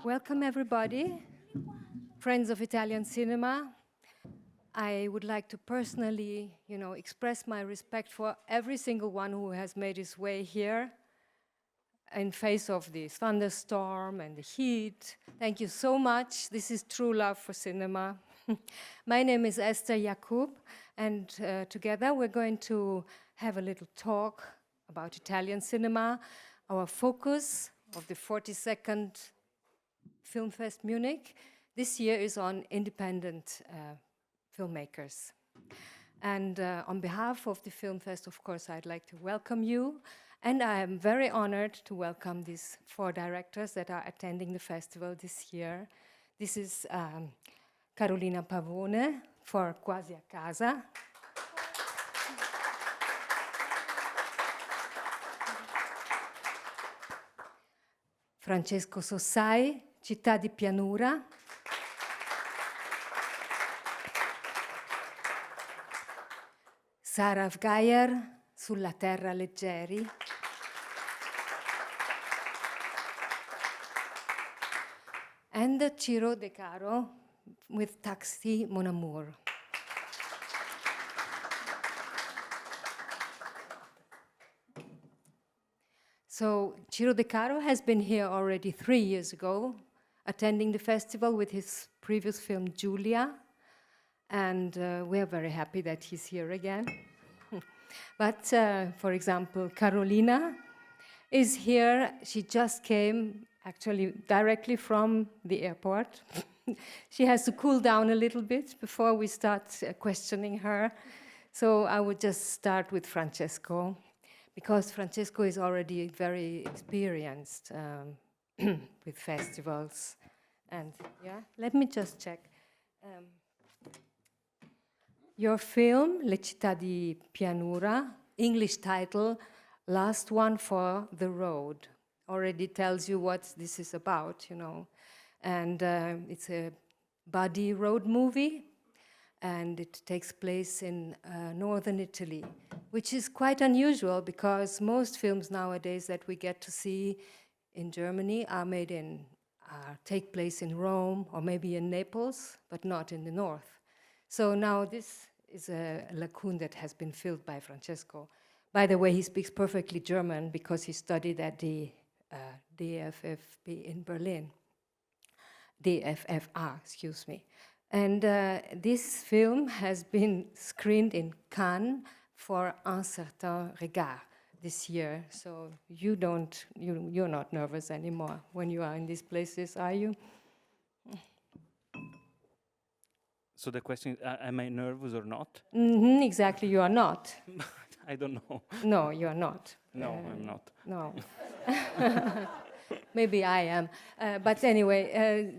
Welcome, everybody, friends of Italian cinema. I would like to personally, express my respect for every single one who has made his way here in face of the thunderstorm and the heat. Thank you so much. This is true love for cinema. My name is Esther Yakub, and together we're going to have a little talk about Italian cinema. Our focus of the 42nd FilmFest Munich this year is on independent filmmakers. And on behalf of the FilmFest, of course, I'd like to welcome you. And I am very honored to welcome these 4 directors that are attending the festival this year. This is Carolina Pavone for QUASI a CASA. Francesco Sossai, Città di Pianura. Sara Fgaier, Sulla terra leggeri. And Ciro de Caro with Taxi MONAMOUR. So Ciro de Caro has been here already 3 years ago, attending the festival with his previous film, Giulia. And we are very happy that he's here again. But, for example, Carolina is here. She just came, actually, directly from the airport. She has to cool down a little bit before we start questioning her. So I would just start with Francesco, because Francesco is already very experienced with festivals. And yeah, let me just check. Your film, Le città di Pianura, English title, Last One for the Road, already tells you what this is about, And it's a buddy road movie, and it takes place in northern Italy, which is quite unusual because most films nowadays that we get to see in Germany take place in Rome or maybe in Naples, but not in the north. So now this is a lacune that has been filled by Francesco. By the way, he speaks perfectly German because he studied at the DFFB in Berlin. DFFA, excuse me. And this film has been screened in Cannes for Un certain regard this year. So you're not nervous anymore when you are in these places, are you? So the question is, am I nervous or not? Mm-hmm, exactly, you are not. I don't know. No, you are not. No, I'm not. No. Maybe I am. But anyway,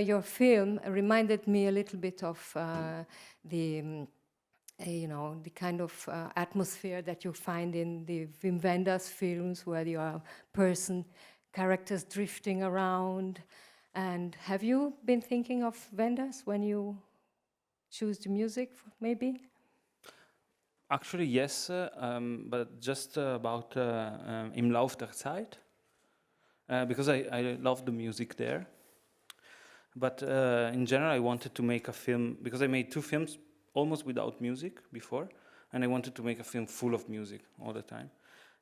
your film reminded me a little bit of the kind of atmosphere that you find in the Wim Wenders films, where you are characters drifting around. And have you been thinking of Wenders when you choose the music, maybe? Actually, yes, but just about Im Lauf der Zeit, because I love the music there. But in general, I wanted to make a film, because I made 2 films almost without music before, and I wanted to make a film full of music all the time.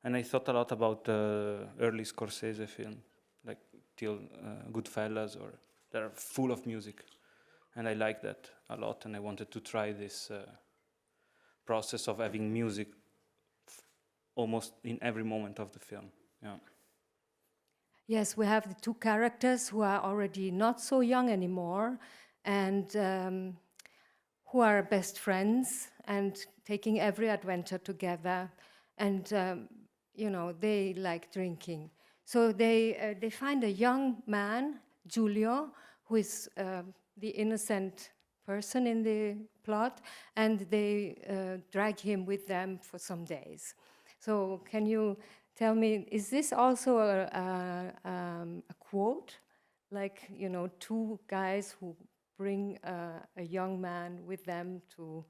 And I thought a lot about early Scorsese film, like till Goodfellas, or that are full of music. And I like that a lot, and I wanted to try this process of having music almost in every moment of the film. Yeah. Yes, we have the 2 characters who are already not so young anymore, and who are best friends and taking every adventure together. And they like drinking. So they find a young man, Giulio, who is the innocent person in the plot, and they drag him with them for some days. So can you tell me, is this also a quote? Like, 2 guys who bring a young man with them to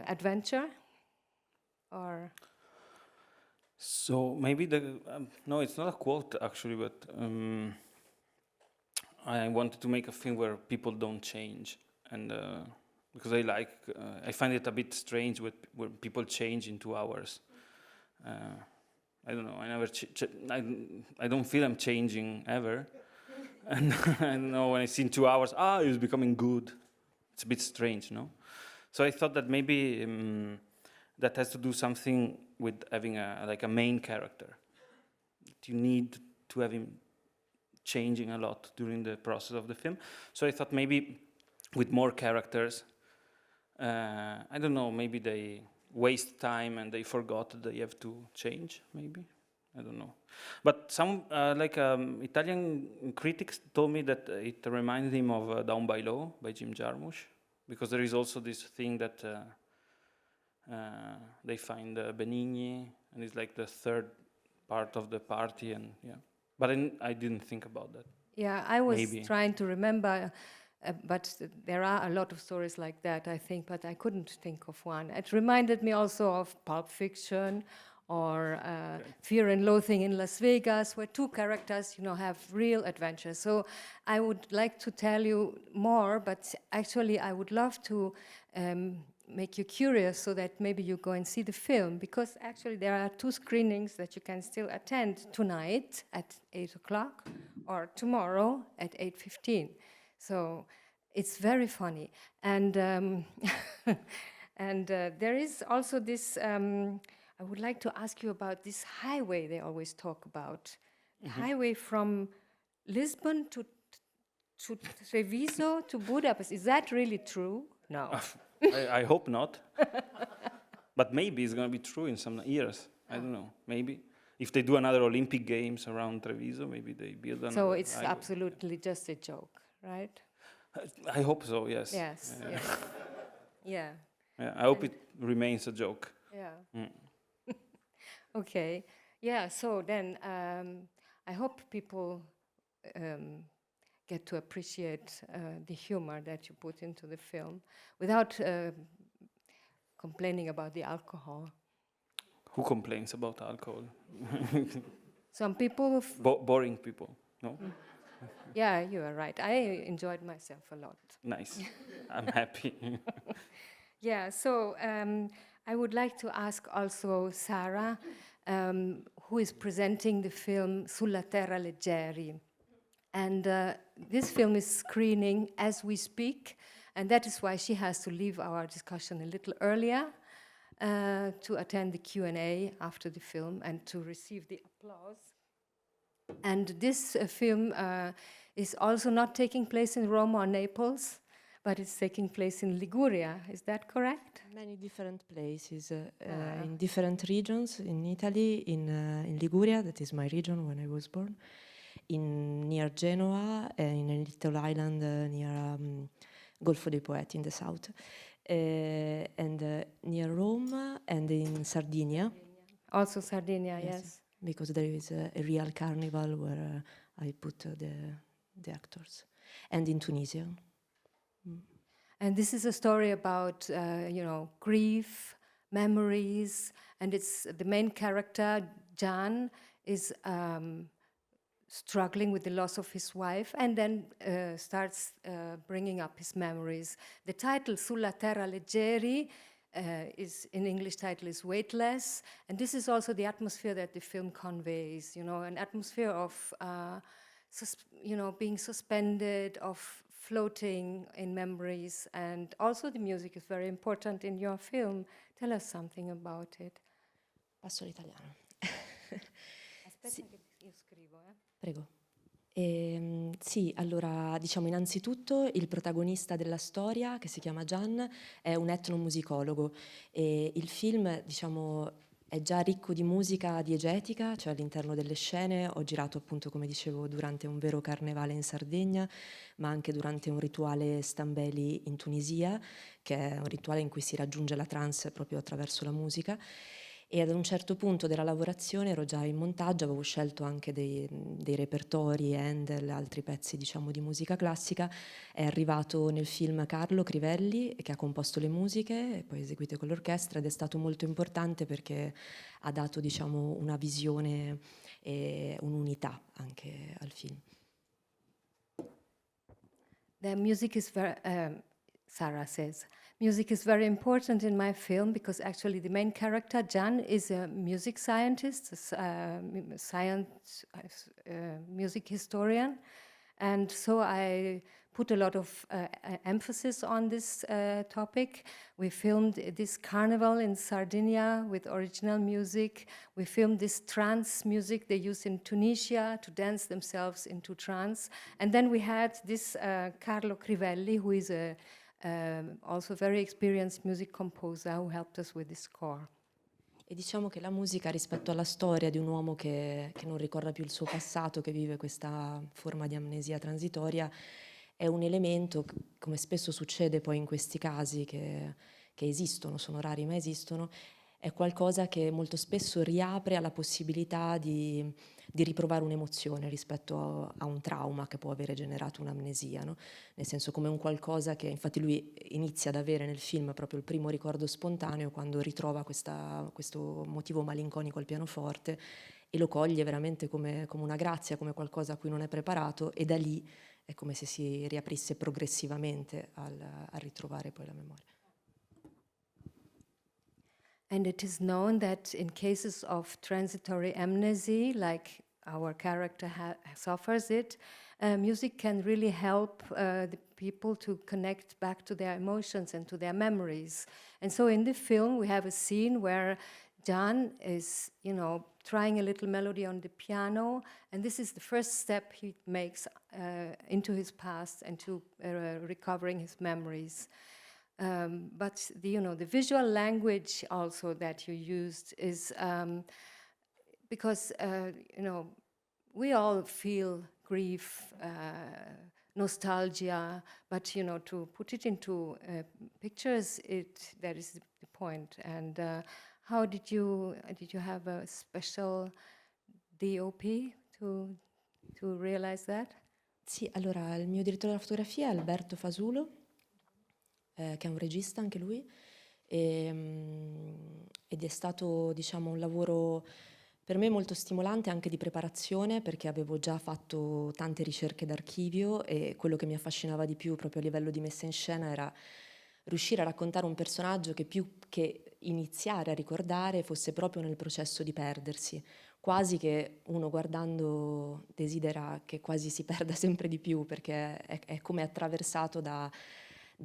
adventure? Or So maybe no, it's not a quote actually, but I wanted to make a film where people don't change, and because I find it a bit strange when people change in 2 hours. I don't know. I never. I don't feel I'm changing ever, and I don't know when I see in 2 hours. He was becoming good. It's a bit strange, no? So I thought that maybe that has to do something with having a main character. You need to have him changing a lot during the process of the film. So I thought maybe with more characters, I don't know, maybe they waste time and they forgot that they have to change, maybe. I don't know. But some Italian critics told me that it reminded him of Down by Law by Jim Jarmusch, because there is also this thing that they find Benigni, and it's like the third part of the party, and yeah. But I didn't think about that. Yeah, I was Maybe. trying to remember, but there are a lot of stories like that, I think, but I couldn't think of one. It reminded me also of Pulp Fiction or Fear and Loathing in Las Vegas, where two characters, have real adventures. So I would like to tell you more, but actually I would love to make you curious so that maybe you go and see the film, because actually there are 2 screenings that you can still attend tonight at 8 o'clock or tomorrow at 8:15. So it's very funny. And there is also this, I would like to ask you about this highway they always talk about. The highway from Lisbon to Treviso to Budapest. Is that really true? No. I hope not. But maybe it's going to be true in some years. I don't know. Maybe. If they do another Olympic Games around Treviso, maybe they build another. So it's absolutely just a joke, right? I hope so, yes. Yes, yes. Yeah. Yeah, I hope it remains a joke. Yeah. Okay. Yeah, so then I hope people get to appreciate the humor that you put into the film without complaining about the alcohol. Who complains about alcohol? Some people... Boring people, no? Yeah, you are right. I enjoyed myself a lot. Nice. I'm happy. Yeah, so I would like to ask also Sara, who is presenting the film Sulla Terra Leggeri. And this film is screening as we speak, and that is why she has to leave our discussion a little earlier to attend the Q&A after the film and to receive the applause. And this film is also not taking place in Rome or Naples, but it's taking place in Liguria. Is that correct? Many different places, in different regions in Italy, in Liguria, that is my region when I was born, near Genoa, in a little island near Golfo dei Poeti in the south, and near Rome and in Sardinia. Also Sardinia, yes. Because there is a real carnival where I put the actors, and in Tunisia. And this is a story about, grief, memories, and it's the main character, Gian, is struggling with the loss of his wife, and then starts bringing up his memories. The title, Sulla Terra Leggeri, is in English title is Weightless, and this is also the atmosphere that the film conveys, an atmosphere of, being suspended, of floating in memories, and also the music is very important in your film. Tell us something about it. Passo all'italiano. Aspetta sì. Che io scrivo, Prego. Sì, allora diciamo innanzitutto il protagonista della storia, che si chiama Gian, è un etnomusicologo e il film diciamo è già ricco di musica diegetica, cioè all'interno delle scene. Ho girato appunto, come dicevo, durante un vero carnevale in Sardegna, ma anche durante un rituale Stambeli in Tunisia, che è un rituale in cui si raggiunge la trance proprio attraverso la musica. E ad un certo punto della lavorazione ero già in montaggio, avevo scelto anche dei repertori, Handel, altri pezzi diciamo di musica classica. È arrivato nel film Carlo Crivelli, che ha composto le musiche e poi eseguite con l'orchestra, ed è stato molto importante perché ha dato diciamo una visione e un'unità anche al film. The music is very, Sara says, music is very important in my film because actually the main character, Jan, is a music scientist, music historian. And so I put a lot of emphasis on this topic. We filmed this carnival in Sardinia with original music. We filmed this trance music they use in Tunisia to dance themselves into trance. And then we had this Carlo Crivelli, who is a also very experienced music composer who helped us with this score. E diciamo che la musica, rispetto alla storia di un uomo che non ricorda più il suo passato, che vive questa forma di amnesia transitoria, è un elemento, come spesso succede poi in questi casi che esistono, sono rari ma esistono, è qualcosa che molto spesso riapre alla possibilità di riprovare un'emozione rispetto a un trauma che può avere generato un'amnesia, no? Nel senso, come un qualcosa che infatti lui inizia ad avere nel film proprio il primo ricordo spontaneo quando ritrova questo motivo malinconico al pianoforte e lo coglie veramente come una grazia, come qualcosa a cui non è preparato, e da lì è come se si riaprisse progressivamente a ritrovare poi la memoria. And it is known that in cases of transitory amnesia, like our character suffers it, music can really help the people to connect back to their emotions and to their memories. And so in the film, we have a scene where Jan is, trying a little melody on the piano, and this is the first step he makes into his past and to recovering his memories. But the visual language also that you used is because we all feel grief, nostalgia, but to put it into pictures, that is the point. And how did you have a special DOP to realize that? Sì, allora il mio direttore della fotografia è Alberto Fasulo, che è un regista anche lui, ed è stato diciamo un lavoro per me molto stimolante anche di preparazione, perché avevo già fatto tante ricerche d'archivio e quello che mi affascinava di più proprio a livello di messa in scena era riuscire a raccontare un personaggio che più che iniziare a ricordare fosse proprio nel processo di perdersi, quasi che uno guardando desidera che quasi si perda sempre di più, perché è come attraversato da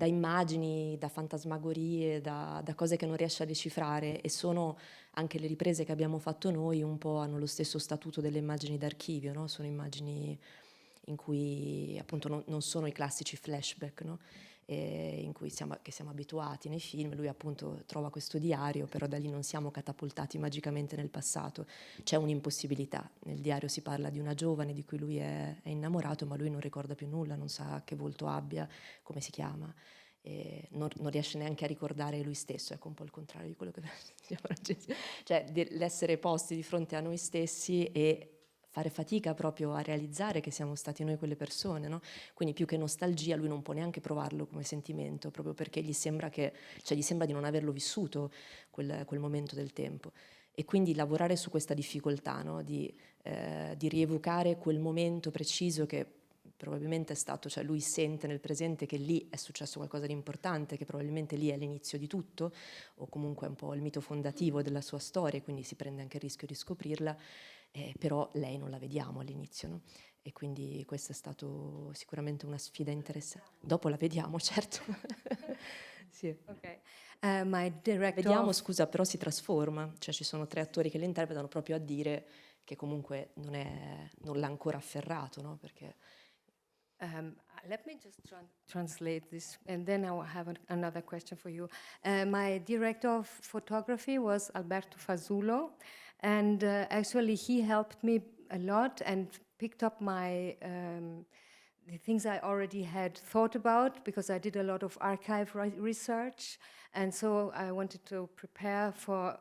immagini, da fantasmagorie, da cose che non riesce a decifrare, e sono anche le riprese che abbiamo fatto noi un po' hanno lo stesso statuto delle immagini d'archivio, no? Sono immagini in cui appunto non sono i classici flashback, no? In cui siamo abituati nei film. Lui appunto trova questo diario, però da lì non siamo catapultati magicamente nel passato, c'è un'impossibilità. Nel diario si parla di una giovane di cui lui è innamorato, ma lui non ricorda più nulla, non sa che volto abbia, come si chiama, e non riesce neanche a ricordare lui stesso. Ecco, un po' il contrario di quello che diceva Francesco, cioè l'essere posti di fronte a noi stessi e fare fatica proprio a realizzare che siamo stati noi quelle persone, no? Quindi più che nostalgia lui non può neanche provarlo come sentimento, proprio perché gli sembra di non averlo vissuto quel momento del tempo. E quindi lavorare su questa difficoltà, no? Di rievocare quel momento preciso che probabilmente è stato, cioè lui sente nel presente che lì è successo qualcosa di importante, che probabilmente lì è l'inizio di tutto, o comunque è un po' il mito fondativo della sua storia, quindi si prende anche il rischio di scoprirla. Però lei non la vediamo all'inizio, no? E quindi questa è stata sicuramente una sfida interessante. Dopo la vediamo, certo. Sì. Okay. My director Vediamo, scusa, però si trasforma, cioè ci sono 3 attori che la interpretano proprio a dire che comunque non l'ha ancora afferrato, no? Perché let me just translate this, and then I will have another question for you. My director of photography was Alberto Fasulo, and actually he helped me a lot and picked up my the things I already had thought about, because I did a lot of archive research, and so I wanted to prepare for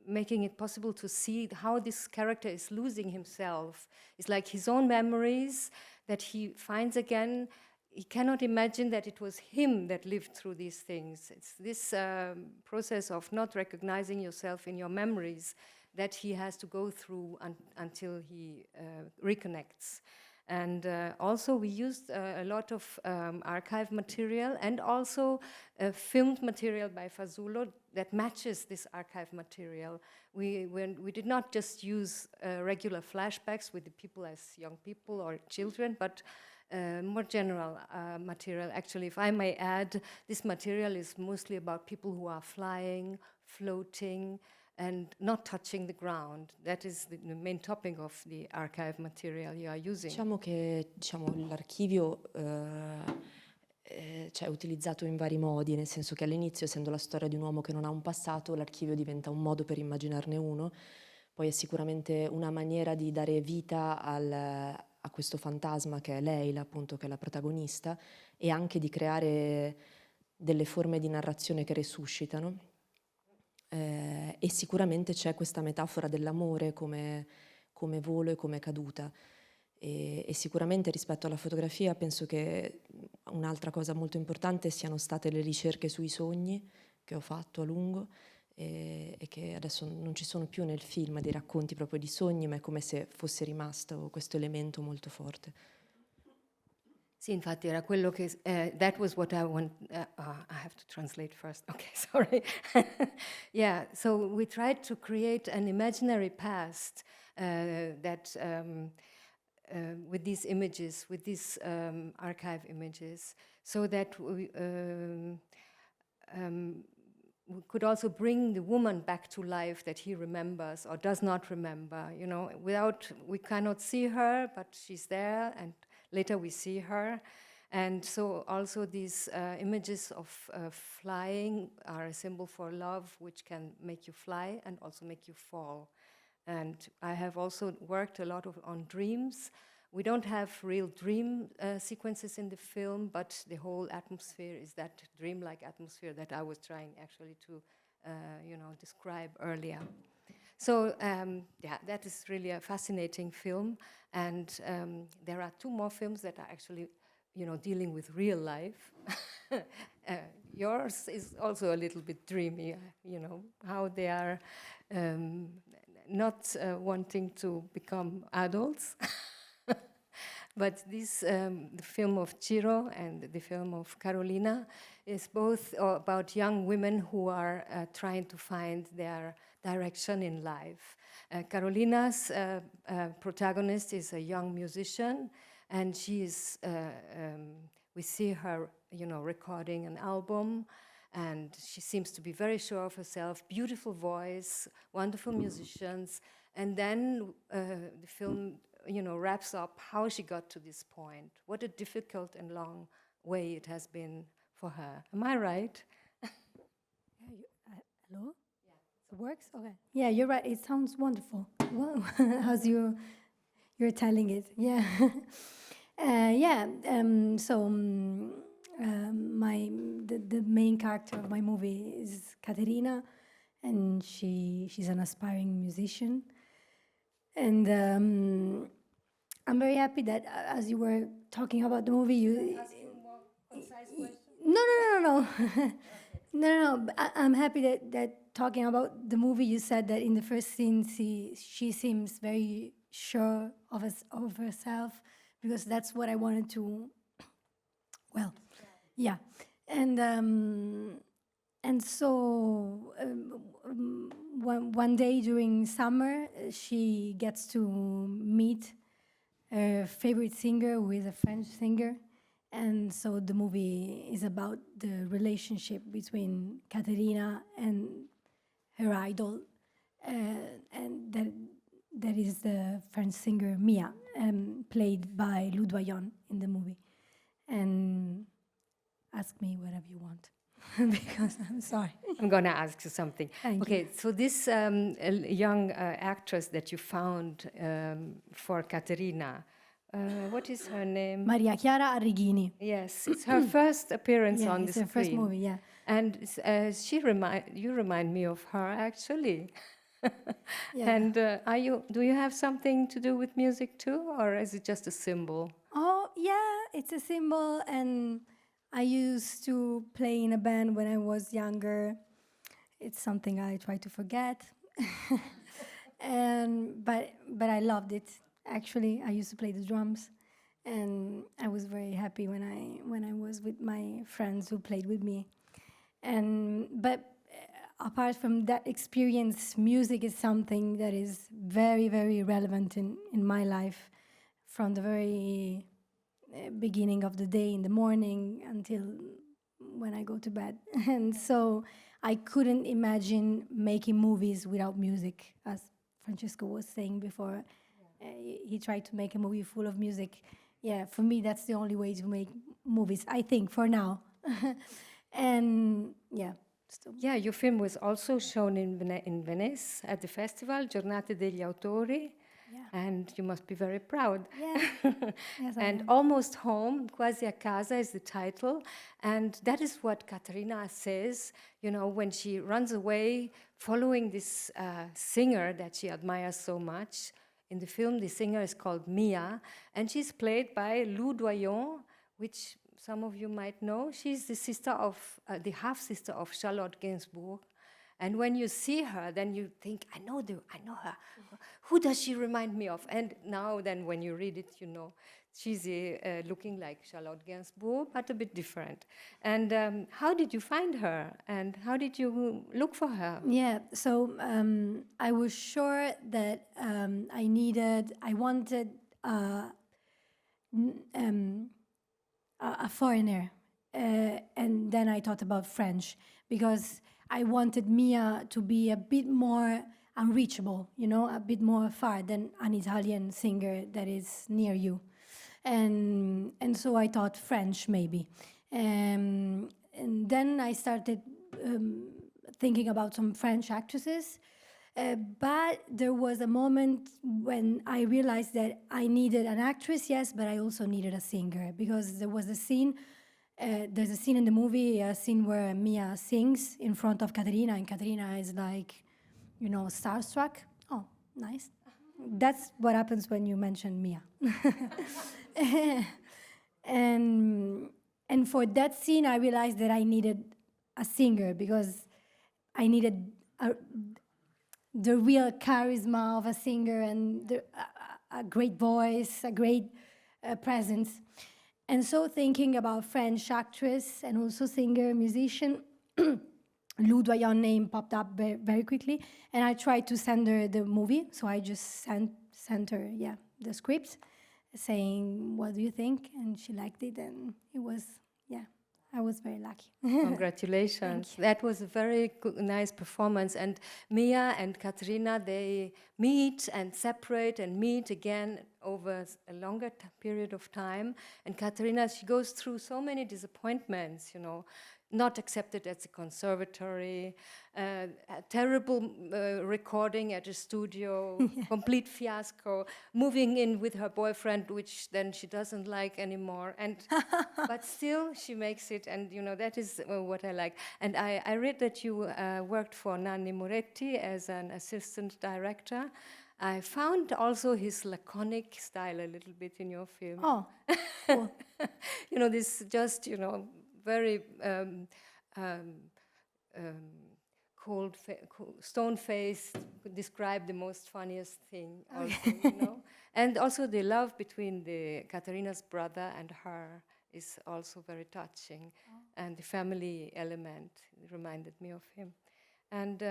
making it possible to see how this character is losing himself. It's like his own memories that he finds again. He cannot imagine that it was him that lived through these things. It's this process of not recognizing yourself in your memories that he has to go through until he reconnects. And also we used a lot of archive material and also filmed material by Fazulo that matches this archive material. We did not just use regular flashbacks with the people as young people or children, but more general material. Actually, if I may add, this material is mostly about people who are flying, floating, and not touching the ground. That is the main topic of the archive material you are using. Diciamo che l'archivio è utilizzato in vari modi, nel senso che all'inizio, essendo la storia di un uomo che non ha un passato, l'archivio diventa un modo per immaginarne uno, poi è sicuramente una maniera di dare vita a questo fantasma che è lei, appunto, che è la protagonista, e anche di creare delle forme di narrazione che resuscitano. E sicuramente c'è questa metafora dell'amore come volo e come caduta. E sicuramente rispetto alla fotografia penso che un'altra cosa molto importante siano state le ricerche sui sogni che ho fatto a lungo e che adesso non ci sono più nel film dei racconti proprio di sogni, ma è come se fosse rimasto questo elemento molto forte. Sì, infatti era quello che that was what I want. I have to translate first. Okay, sorry. Yeah, so we tried to create an imaginary past that with these images, with these archive images, so that we could also bring the woman back to life that he remembers or does not remember. You know, we cannot see her, but she's there, and later we see her. And so also these images of flying are a symbol for love, which can make you fly and also make you fall. And I have also worked a lot on dreams. We don't have real dream sequences in the film, but the whole atmosphere is that dreamlike atmosphere that I was trying actually to describe earlier. So yeah, that is really a fascinating film, and there are two more films that are actually, dealing with real life. Yours is also a little bit dreamy, how they are not wanting to become adults. But this, the film of Ciro and the film of Carolina, is both about young women who are trying to find their direction in life. Carolina's protagonist is a young musician, and she is, we see her, recording an album, and she seems to be very sure of herself, beautiful voice, wonderful musicians, and then the film, wraps up how she got to this point. What a difficult and long way it has been for her. Am I right? Hello? It works? Okay. Yeah, you're right. It sounds wonderful. Wow. How's you're telling it? Yeah. The main character of my movie is Caterina, and she's an aspiring musician. And I'm very happy that as you were talking about the movie, you Ask you more concise questions? No. No. I'm happy that talking about the movie, you said that in the first scene she seems very sure of herself, because that's what I wanted to. Well, yeah, and so one day during summer, she gets to meet her favorite singer, who is a French singer. And so the movie is about the relationship between Caterina and her idol, and that is the French singer Mia, played by Lou Doyon in the movie. And ask me whatever you want, because I'm sorry. I'm going to ask you something. Thank you. So this young actress that you found for Caterina, what is her name? Maria Chiara Arrighini. Yes, it's her first appearance on the it's her screen. first movie, yeah. And you remind me of her, actually. Yeah. And do you have something to do with music too, or is it just a symbol? Oh, yeah, it's a symbol, and I used to play in a band when I was younger. It's something I try to forget. But I loved it. Actually, I used to play the drums, and I was very happy when I was with my friends who played with me. But apart from that experience, music is something that is very, very relevant in my life, from the very beginning of the day in the morning until when I go to bed. And so I couldn't imagine making movies without music, as Francesco was saying before. He tried to make a movie full of music. Yeah, for me, that's the only way to make movies, I think, for now. And yeah. Yeah, your film was also shown in Venice at the festival, Giornate degli Autori, Yeah. and you must be very proud. Yeah. Yes, I And am. Almost Home, Quasi a Casa is the title, and that is what Caterina says, you know, when she runs away following this singer that she admires so much. In the film, the singer is called Mia, and she's played by Lou Doyon, which some of you might know. She's the sister of, the half-sister of Charlotte Gainsbourg. And when you see her, then you think, I know her. Who does she remind me of? And now then when you read it, you know, she's looking like Charlotte Gainsbourg, but a bit different. And how did you find her? And how did you look for her? Yeah, so I was sure that I wanted a foreigner. And then I thought about French, because I wanted Mia to be a bit more unreachable, you know, a bit more far than an Italian singer that is near you. And so I thought French, maybe. And then I started thinking about some French actresses. But there was a moment when I realized that I needed an actress, yes, but I also needed a singer, because there was a scene, there's a scene in the movie, a scene where Mia sings in front of Caterina, and Caterina is like, you know, starstruck. Oh, nice. That's what happens when you mention Mia. And for that scene, I realized that I needed a singer, because I needed the real charisma of a singer, and a great voice, a great presence. And so thinking about French actress and also singer, musician, Lou Doyon name popped up very quickly, and I tried to send her the movie. So I just sent her, the script, saying, what do you think? And she liked it, and it was, I was very lucky. Congratulations. That was a very nice performance. And Mia and Caterina, they meet and separate and meet again over a longer period of time. And Caterina, she goes through so many disappointments, you know, not accepted at the conservatory, a terrible recording at a studio, complete fiasco, moving in with her boyfriend, which then she doesn't like anymore. And but still, she makes it, and you know that is what I like. And I read that you worked for Nanni Moretti as an assistant director. I found also his laconic style a little bit in your film. Oh, cool. You know, this just, you know, very cold, stone-faced, could describe the most funniest thing also, you know. And also the love between the Caterina's brother and her is also very touching. And the family element reminded me of him. And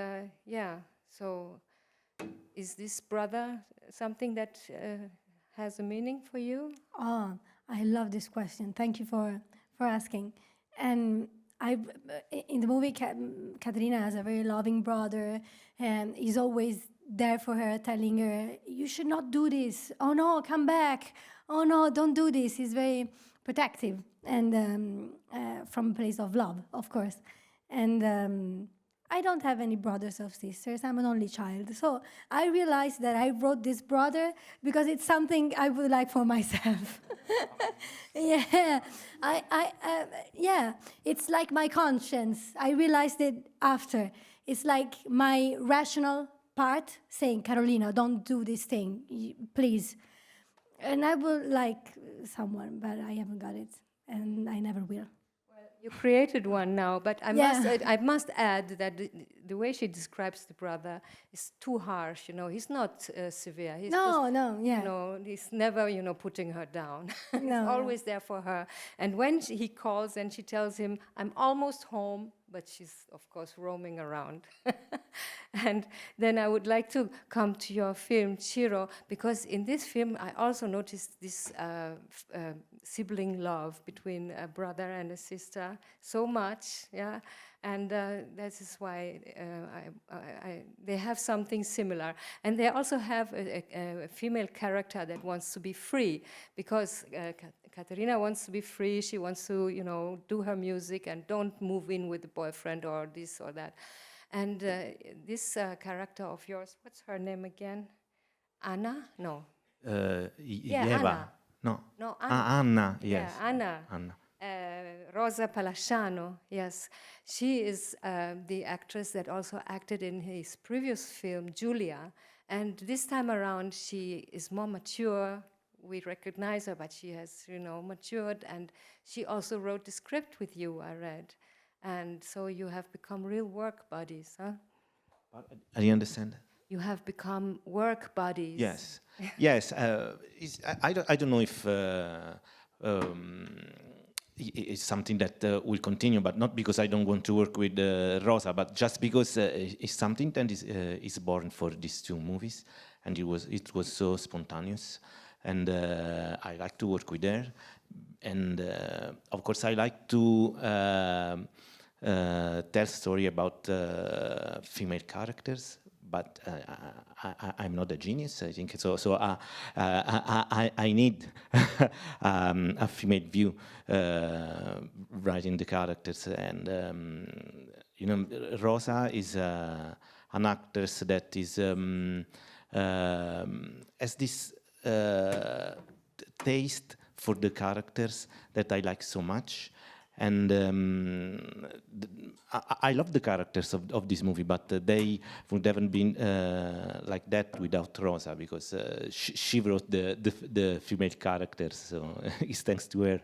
so is this brother something that has a meaning for you? Oh, I love this question. Thank you for asking. And in the movie, Caterina has a very loving brother, and he's always there for her, telling her, you should not do this. Oh no, come back. Oh no, don't do this. He's very protective, and from a place of love, of course. And I don't have any brothers or sisters. I'm an only child. So I realized that I wrote this brother because it's something I would like for myself. It's like my conscience. I realized it after. It's like my rational part saying, Carolina, don't do this thing, please. And I would like someone, but I haven't got it, and I never will. You created one now, but I must add that the way she describes the brother is too harsh. You know, he's not severe. He's you know, he's never, you know, putting her down. He's always there for her. And when he calls and she tells him, "I'm almost home," but she's of course roaming around. And then I would like to come to your film, Ciro, because in this film I also noticed this sibling love between a brother and a sister so much, yeah, and that is why they have something similar. And they also have a female character that wants to be free, because Caterina wants to be free. She wants to, you know, do her music and don't move in with the boyfriend or this or that. And this character of yours, what's her name again? Anna? No. Eva. Anna. No, Anna, yes. Yeah, Anna. Rosa Palasciano, yes. She is the actress that also acted in his previous film, Julia. And this time around, she is more mature. We recognize her, but she has, you know, matured. And she also wrote the script with you, I read. And so you have become real work buddies, huh? I didn't understand. You have become work buddies. Yes, yes. I don't know if it's something that will continue, but not because I don't want to work with Rosa, but just because it's something that is born for these two movies, and it was so spontaneous, and I like to work with her, and of course I like to tell story about female characters. But I'm not a genius, I think. So I need a female view writing the characters. And, you know, Rosa is an actress that is has this taste for the characters that I like so much. And I love the characters of this movie, but they would haven't been like that without Rosa, because she wrote the female characters, so it's thanks to her.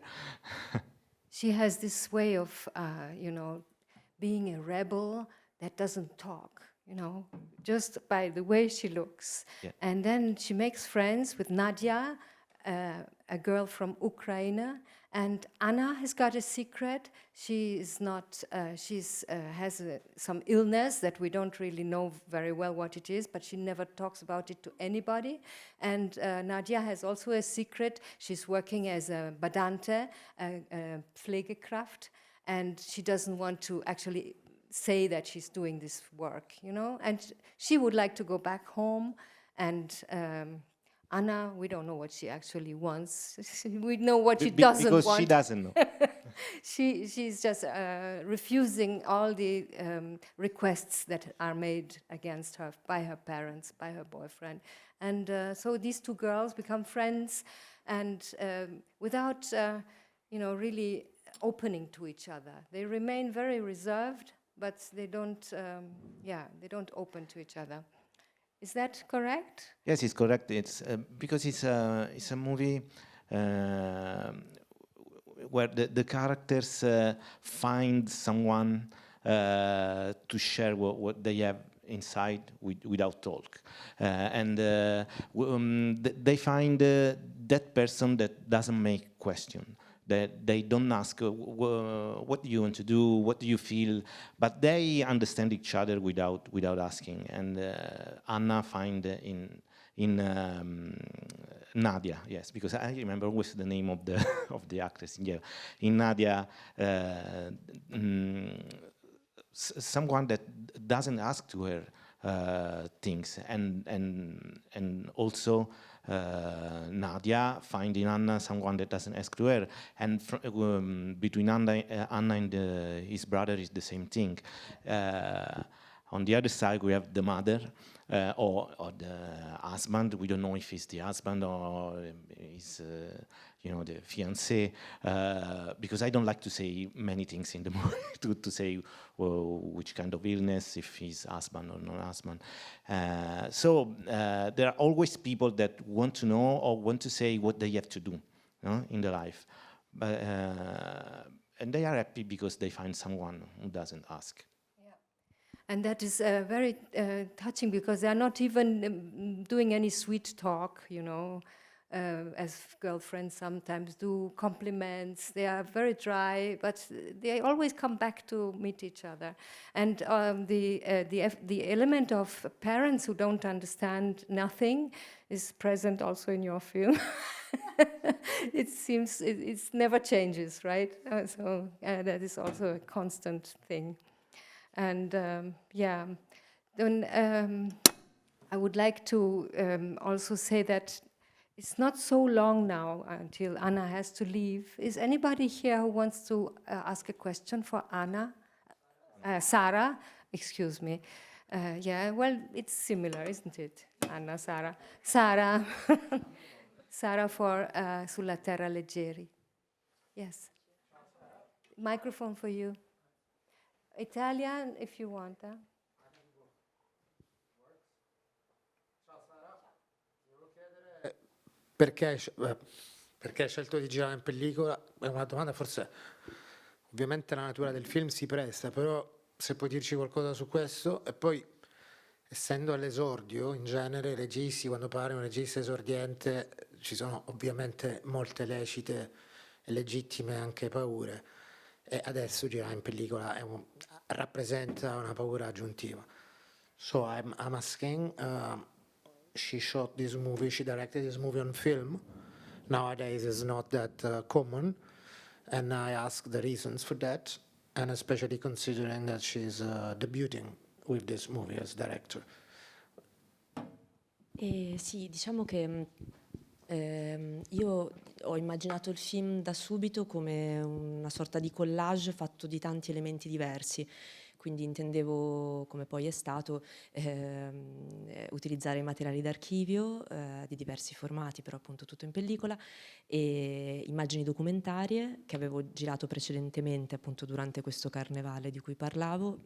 She has this way of, you know, being a rebel that doesn't talk, you know, just by the way she looks. Yeah. And then she makes friends with Nadia, a girl from Ukraine, and Anna has got a secret. She is not. Has some illness that we don't really know very well what it is, but she never talks about it to anybody. And Nadia has also a secret. She's working as a Badante, a Pflegekraft, and she doesn't want to actually say that she's doing this work, you know. And she would like to go back home, and Anna, we don't know what she actually wants. We know what she doesn't want. Because she doesn't know. She's just refusing all the requests that are made against her by her parents, by her boyfriend. And so these two girls become friends, and without, you know, really opening to each other. They remain very reserved, but they don't, they don't open to each other. Is that correct? Yes, it's correct. It's because it's a movie where the characters find someone to share what they have inside without talk, and they find that person that doesn't make question. That they don't ask what do you want to do, what do you feel, but they understand each other without asking. And Anna find in Nadia, yes, because I remember always the name of the of the actress. Yeah, in Nadia, someone that doesn't ask to her things, and also. Nadia find in Anna someone that doesn't ask to her, and between Anna and his brother is the same thing. On the other side, we have the mother or the husband. We don't know if it's the husband or is the fiancé, because I don't like to say many things in the movie to say which kind of illness, if he's husband or not husband. So there are always people that want to know or want to say what they have to do in their life. And they are happy because they find someone who doesn't ask. And that is very touching, because they are not even doing any sweet talk, as girlfriends sometimes do, compliments. They are very dry, but they always come back to meet each other. And the element of parents who don't understand nothing is present also in your film. It seems it never changes, right? So that is also a constant thing. And then I would like to also say that it's not so long now until Anna has to leave. Is anybody here who wants to ask a question for Anna? Sara, excuse me. Yeah, well, it's similar, isn't it? Anna, Sara. Sara. Sara for Sulla Terra Leggeri. Yes. Microphone for you. Italian, if you want. Perché hai scelto di girare in pellicola? È una domanda, forse ovviamente la natura del film si presta, però se puoi dirci qualcosa su questo. E poi, essendo all'esordio, in genere i registi, quando parli un regista esordiente, ci sono ovviamente molte lecite e legittime anche paure, e adesso girare in pellicola rappresenta una paura aggiuntiva. So I'm asking, she shot this movie, she directed this movie on film. Nowadays it's not that common, and I ask the reasons for that, and especially considering that she's debuting with this movie as director. Sì, diciamo che io ho immaginato il film da subito come una sorta di collage fatto di tanti elementi diversi, quindi intendevo, come poi è stato, utilizzare materiali d'archivio di diversi formati, però appunto tutto in pellicola, e immagini documentarie che avevo girato precedentemente appunto durante questo carnevale di cui parlavo,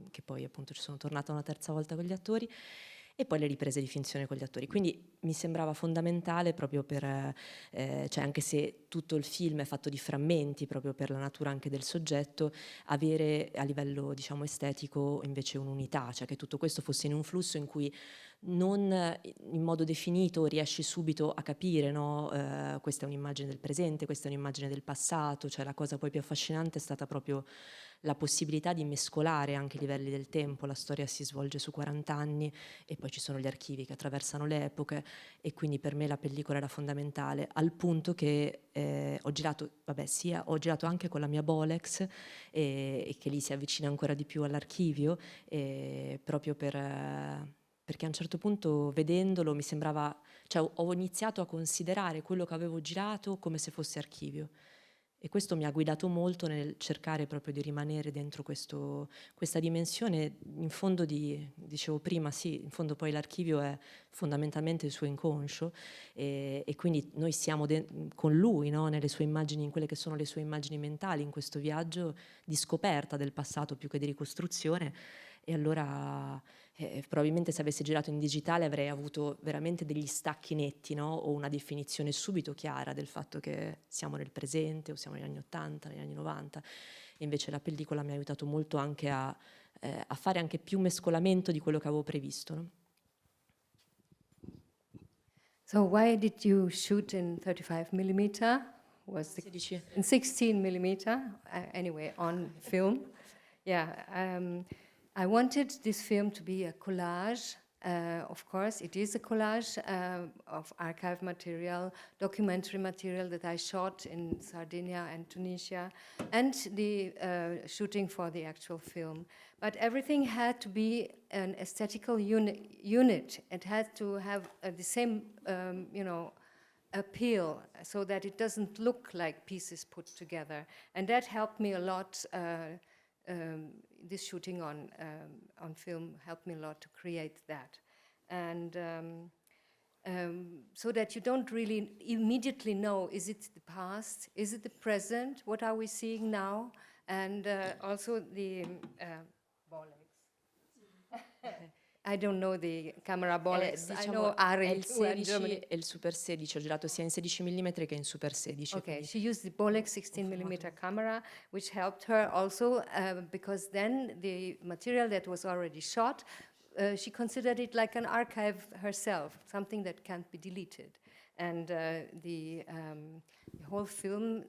che poi appunto ci sono tornata una terza volta con gli attori, e poi le riprese di finzione con gli attori. Quindi mi sembrava fondamentale proprio per, cioè anche se tutto il film è fatto di frammenti, proprio per la natura anche del soggetto, avere a livello diciamo estetico invece un'unità, cioè che tutto questo fosse in un flusso in cui non in modo definito riesci subito a capire, no? Questa è un'immagine del presente, questa è un'immagine del passato, cioè la cosa poi più affascinante è stata proprio la possibilità di mescolare anche i livelli del tempo. La storia si svolge su 40 anni e poi ci sono gli archivi che attraversano le epoche, e quindi per me la pellicola era fondamentale, al punto che ho girato, ho girato anche con la mia Bolex, e che lì si avvicina ancora di più all'archivio, proprio perché a un certo punto vedendolo mi sembrava, cioè ho iniziato a considerare quello che avevo girato come se fosse archivio. E questo mi ha guidato molto nel cercare proprio di rimanere dentro questa dimensione. In fondo, dicevo prima, sì, in fondo poi l'archivio è fondamentalmente il suo inconscio, e quindi noi siamo con lui, no? Nelle sue immagini, in quelle che sono le sue immagini mentali, in questo viaggio di scoperta del passato più che di ricostruzione. E allora probabilmente se avessi girato in digitale avrei avuto veramente degli stacchi netti, no? O una definizione subito chiara del fatto che siamo nel presente o siamo negli anni 80, negli anni 90. E invece la pellicola mi ha aiutato molto anche a fare anche più mescolamento di quello che avevo previsto, no? So why did you shoot in 35 millimeter? Was the, in 16 millimeter, anyway, on film? Yeah. I wanted this film to be a collage. Of course, it is a collage of archive material, documentary material that I shot in Sardinia and Tunisia, and the shooting for the actual film. But everything had to be an aesthetical unit. It had to have the same, appeal, so that it doesn't look like pieces put together. And that helped me a lot this shooting on film helped me a lot to create that. And so that you don't really immediately know, is it the past, is it the present, what are we seeing now? And also the I don't know the camera bollocks. I know Ari è il too in Germany. 16 e il Super 16, ho girato sia in 16 mm che in Super 16. Okay, quindi- she used the Bolex 16mm camera, which helped her also because then the material that was already shot, she considered it like an archive herself, something that can't be deleted. And the whole film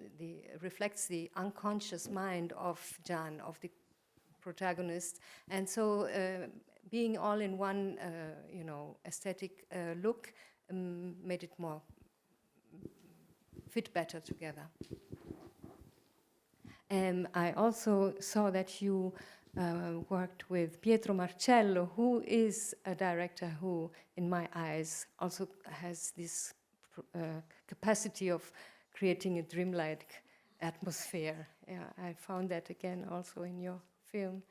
reflects the unconscious mind of Can, of the protagonist. And so being all in one, aesthetic look made it more fit better together. I also saw that you worked with Pietro Marcello, who is a director who, in my eyes, also has this capacity of creating a dreamlike atmosphere. Yeah, I found that again also in your film.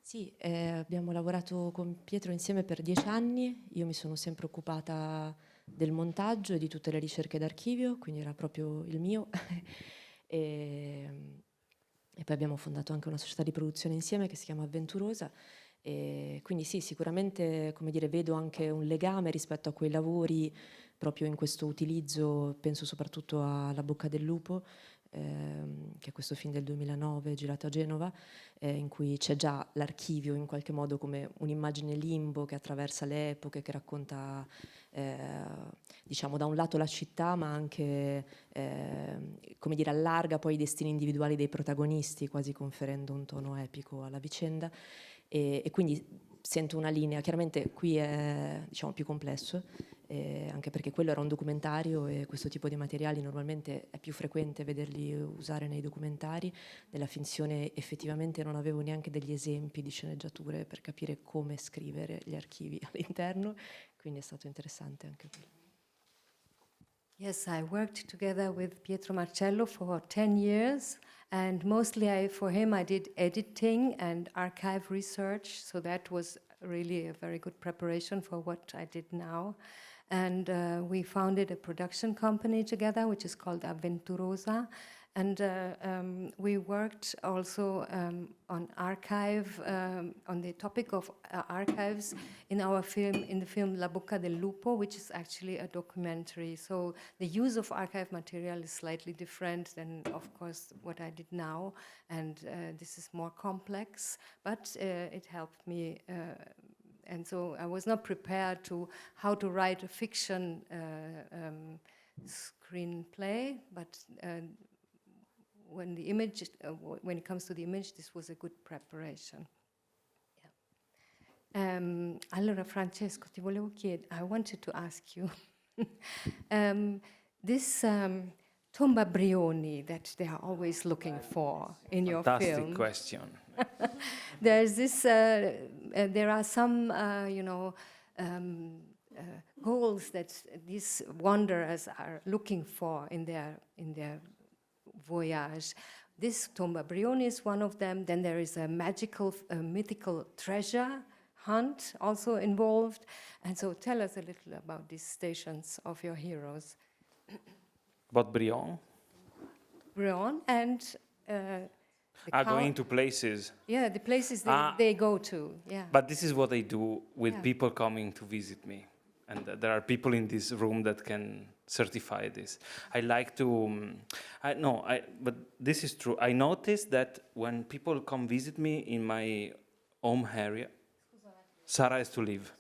Sì, abbiamo lavorato con Pietro insieme per 10 anni, io mi sono sempre occupata del montaggio e di tutte le ricerche d'archivio, quindi era proprio il mio. e poi abbiamo fondato anche una società di produzione insieme che si chiama Avventurosa, e quindi sì, sicuramente, come dire, vedo anche un legame rispetto a quei lavori proprio in questo utilizzo, penso soprattutto a La bocca del lupo, che è questo film del 2009 girato a Genova, in cui c'è già l'archivio in qualche modo come un'immagine limbo che attraversa le epoche, che racconta diciamo da un lato la città, ma anche come dire, allarga poi i destini individuali dei protagonisti, quasi conferendo un tono epico alla vicenda, e quindi sento una linea. Chiaramente qui è, diciamo, più complesso, anche perché quello era un documentario e questo tipo di materiali normalmente è più frequente vederli usare nei documentari. Nella finzione effettivamente non avevo neanche degli esempi di sceneggiature per capire come scrivere gli archivi all'interno, quindi è stato interessante anche quello. Yes, I worked together with Pietro Marcello for 10 years, and mostly for him I did editing and archive research, so that was really a very good preparation for what I did now. And we founded a production company together, which is called Avventurosa. And we worked also on archive, on the topic of archives in our film, in the film La Bocca del Lupo, which is actually a documentary. So the use of archive material is slightly different than, of course, what I did now. And this is more complex, but it helped me. And so I was not prepared to how to write a fiction screenplay, but when the image, when it comes to the image, this was a good preparation. Yeah. Allora, Francesco, ti volevo chiedere, I wanted to ask you, this tomba Brioni that they are always looking for in your film. Fantastic question. There's this, there are some, goals that these wanderers are looking for in their voyage. This tomba Brioni is one of them. Then there is a magical, mythical treasure hunt also involved. And so tell us a little about these stations of your heroes. About Brion? Brion and Going to places. Yeah, the places they go to. Yeah. But this is what I do with Yeah. people coming to visit me. And there are people in this room that can certify this. I like to, but this is true. I noticed that when people come visit me in my home area, Sara has to leave.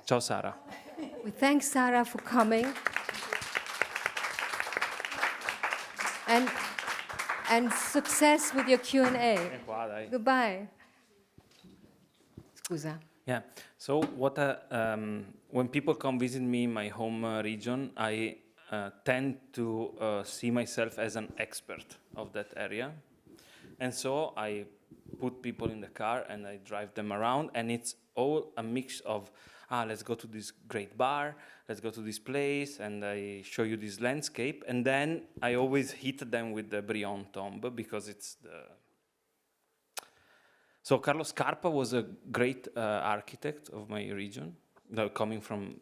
Ciao, Sara. We thank Sara for coming. And success with your Q&A. Qua, dai. Goodbye. Scusa. Yeah. So when people come visit me in my home region, I tend to see myself as an expert of that area. And so I put people in the car and I drive them around, and it's all a mix of, let's go to this great bar, let's go to this place, and I show you this landscape. And then I always hit them with the Brion tomb because it's So Carlo Scarpa was a great architect of my region, coming from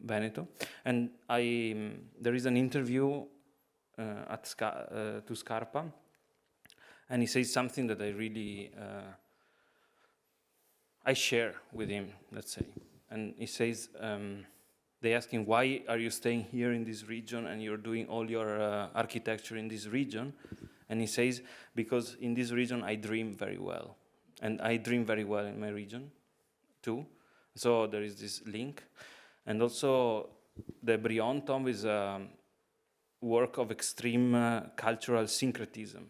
Veneto, and there is an interview to Scarpa, and he says something that I really I share with him, let's say. And he says, they ask him, why are you staying here in this region and you're doing all your architecture in this region? And he says, because in this region I dream very well. And I dream very well in my region too. So there is this link. And also the Brion tomb is a work of extreme cultural syncretism.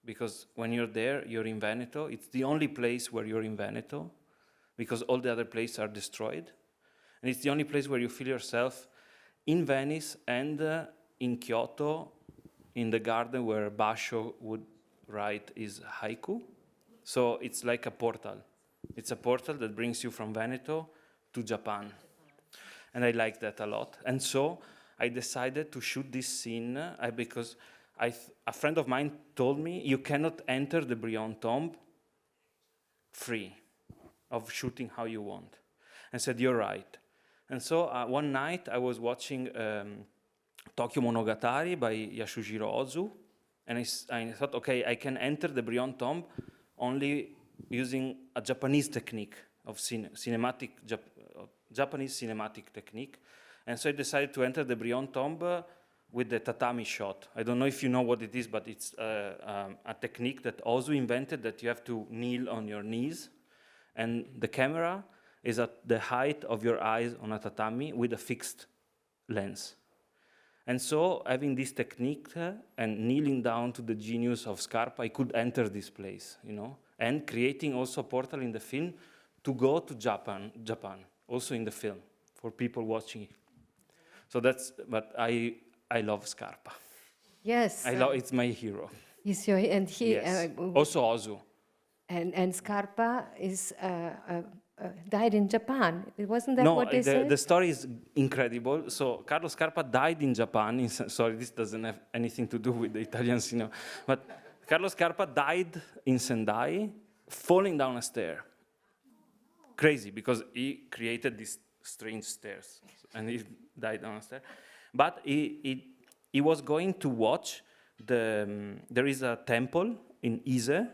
Because when you're there, you're in Veneto. It's the only place where you're in Veneto, because all the other places are destroyed. And it's the only place where you feel yourself in Venice and in Kyoto, in the garden where Basho would write his haiku. So it's like a portal. It's a portal that brings you from Veneto to Japan. And I like that a lot. And so I decided to shoot this scene because a friend of mine told me, you cannot enter the Brion tomb free of shooting how you want. And said, you're right. And so one night I was watching Tokyo Monogatari by Yasujiro Ozu, and I thought, okay, I can enter the Brion tomb only using a Japanese technique of Japanese cinematic technique. And so I decided to enter the Brion tomb with the tatami shot. I don't know if you know what it is, but it's a technique that Ozu invented, that you have to kneel on your knees, and the camera is at the height of your eyes on a tatami with a fixed lens. And so, having this technique and kneeling down to the genius of Scarpa, I could enter this place, you know, and creating also a portal in the film to go to Japan, also in the film, for people watching it. So but I love Scarpa. Yes. It's my hero. He's your, and he Yes. Also Ozu. and Scarpa is died in Japan. Wasn't that what they said? The story is incredible. So Carlo Scarpa died in Japan. Sorry, this doesn't have anything to do with the Italian cinema. But Carlo Scarpa died in Sendai, falling down a stair. Crazy, because he created these strange stairs, and he died down a stair. But he was going to watch there is a temple in Ise,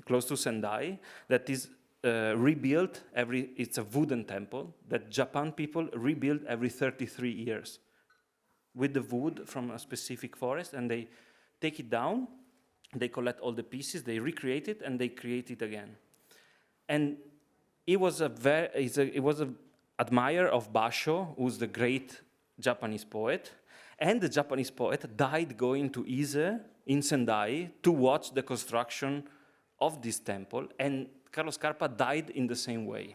close to Sendai, that is rebuilt it's a wooden temple that Japan people rebuild every 33 years with the wood from a specific forest, and they take it down, they collect all the pieces, they recreate it, and they create it again. And he was an admirer of Basho, who's the great Japanese poet, and the Japanese poet died going to Ise in Sendai to watch the construction of this temple, and Carlo Scarpa died in the same way.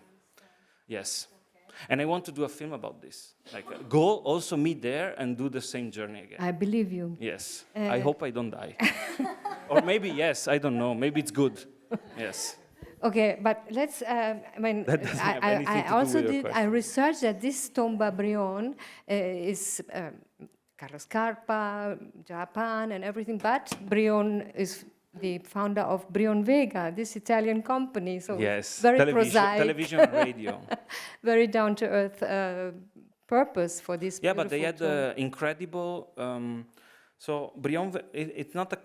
Yes. Okay. And I want to do a film about this. Like, go also meet there and do the same journey again. I believe you. Yes. I hope I don't die. Or maybe yes, I don't know. Maybe it's good. Yes. Okay, but let's, I also did, I researched that this Tomba Brion is Carlo Scarpa, Japan and everything, but Brion is the founder of Brion Vega, this Italian company. So yes, very prosaic. Television and radio. Very down-to-earth purpose for this. Yeah, but they had incredible. So Brion, it's not a.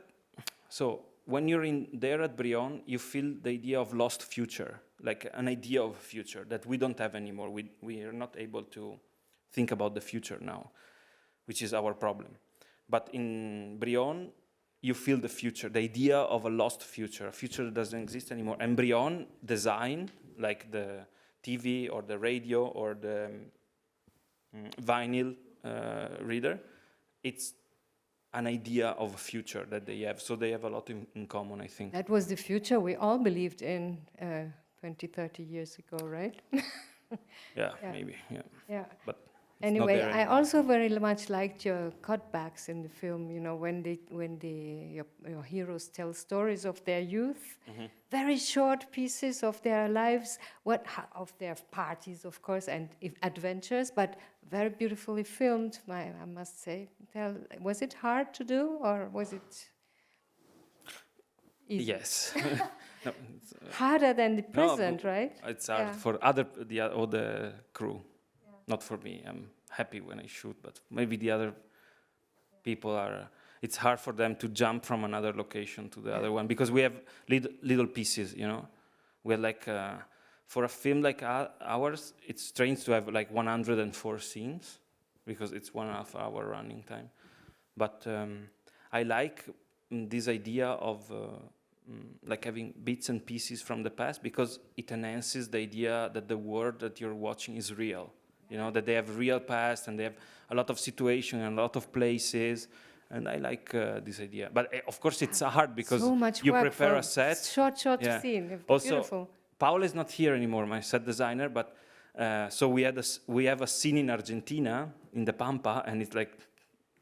So when you're in there at Brion, you feel the idea of lost future, like an idea of a future that we don't have anymore. We are not able to think about the future now, which is our problem. But in Brion, you feel the future, the idea of a lost future, a future that doesn't exist anymore. And Brion design, like the TV or the radio or the vinyl reader, it's an idea of a future that they have. So they have a lot in common, I think. That was the future we all believed in 20, 30 years ago, right? Yeah, maybe, yeah. Yeah. But anyway, I also very much liked your cutbacks in the film. You know, when your heroes tell stories of their youth, very short pieces of their lives, of their parties, of course, and adventures, but very beautifully filmed. I must say, was it hard to do, or was it easy? Yes. No, harder than the no, present, but right? it's hard Yeah. for all the crew, not for me. I'm happy when I shoot, but maybe the other people are. It's hard for them to jump from another location to the other one because we have little pieces, you know. We're like for a film like ours, it's strange to have like 104 scenes because it's 1.5 hour running time. But I like this idea of like having bits and pieces from the past because it enhances the idea that the world that you're watching is real. You know, that they have real past and they have a lot of situations and a lot of places. And I like this idea. But of course it's hard because So much you work prepare for a set. short Yeah. scene. It's Also, beautiful. Paola is not here anymore, my set designer, but so we have a scene in Argentina, in the Pampa, and it's like